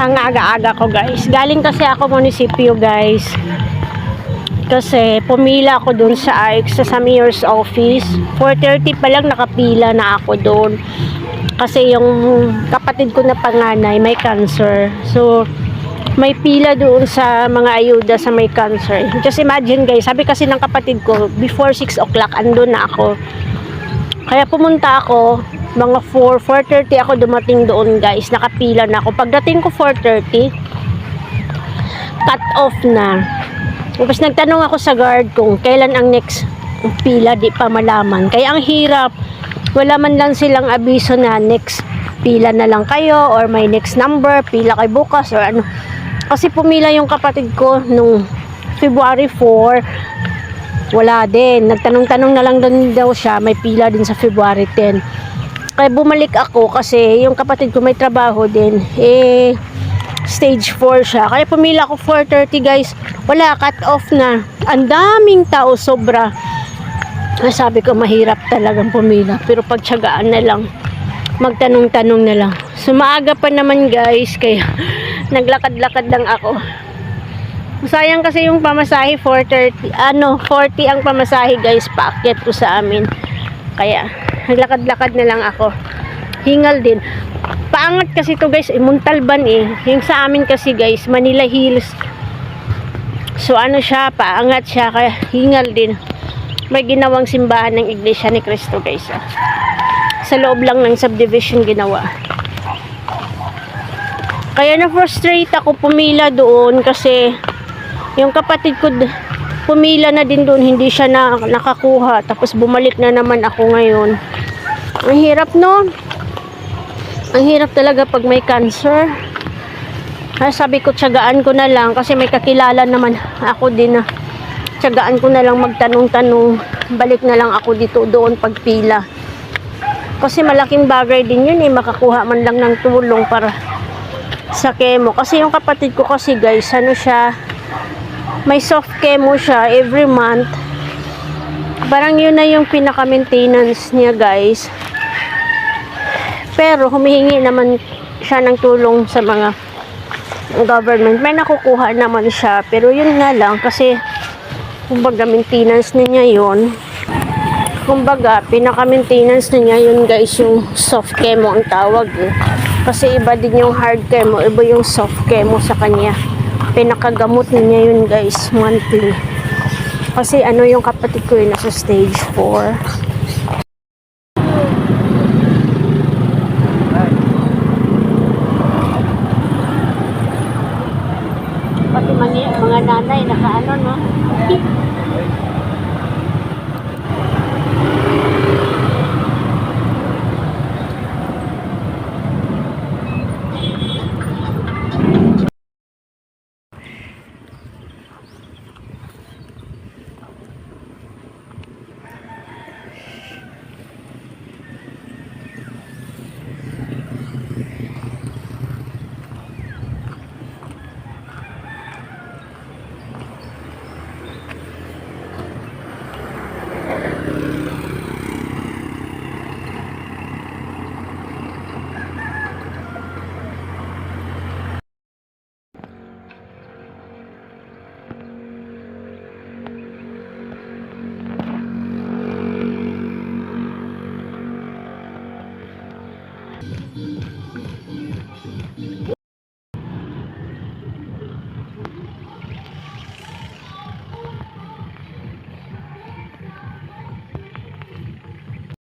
Ang aga-aga ko guys. Galing kasi ako munisipyo guys. Kasi pumila ako dun sa AIX sa mayor's office. 4:30 pa lang nakapila na ako dun. Kasi yung kapatid ko na panganay may cancer. So may pila doon sa mga ayuda sa may cancer. Just imagine guys, sabi kasi ng kapatid ko before 6 o'clock andun na ako. Kaya pumunta ako mga 4:30 ako dumating doon guys, nakapila na ako. Pagdating ko 4:30 cut off na. Tapos nagtanong ako sa guard kung kailan ang next pila, di pa malaman. Kaya ang hirap, wala man lang silang abiso na next pila na lang kayo or may next number, pila kayo bukas or ano. Kasi pumila yung kapatid ko nung February 4, wala din. Nagtanong-tanong na lang din daw siya, may pila din sa February 10. Kaya bumalik ako kasi yung kapatid ko may trabaho din. Stage 4 siya. Kaya pumila ako 4:30 guys. Wala, cut off na. Ang daming tao, sobra. Sabi ko mahirap talagang pumila. Pero pagtiyagaan na lang. Magtanong-tanong na lang. So maaga pa naman guys. Kaya naglakad-lakad lang ako. Sayang kasi yung pamasahe 4:30. 40 ang pamasahe guys. Paakyat ko sa amin. Kaya naglakad-lakad na lang ako. Hingal din. Paangat kasi to guys, Muntalban yung sa amin kasi guys, Manila Hills. So ano siya, paangat siya, kaya hingal din. May ginawang simbahan ng Iglesia ni Cristo guys. Sa loob lang ng subdivision ginawa. Kaya na-frustrate ako pumila doon kasi yung kapatid ko pumila na din doon, hindi siya nakakuha. Tapos bumalik na naman ako ngayon. Ang hirap no? Ang hirap talaga pag may cancer. Kaya sabi ko, tiyagaan ko na lang kasi may kakilala naman ako din na tiyagaan ko na lang magtanong-tanong. Balik na lang ako dito doon pagpila. Kasi malaking bagay din yun makakuha man lang ng tulong para sa chemo. Kasi yung kapatid ko kasi guys, ano siya, may soft chemo siya every month. Parang yun na yung pinaka-maintenance niya guys. Pero humihingi naman siya ng tulong sa mga government. May nakukuha naman siya. Pero yun nga lang kasi kumbaga maintenance niya yun. Kumbaga pinaka-maintenance niya yun guys, yung soft chemo ang tawag Kasi iba din yung hard chemo, iba yung soft chemo sa kanya. Pinakagamot niya yun guys, monthly. Kasi ano yung kapatid ko nasa stage 4. Pati mga nanay nakaano no.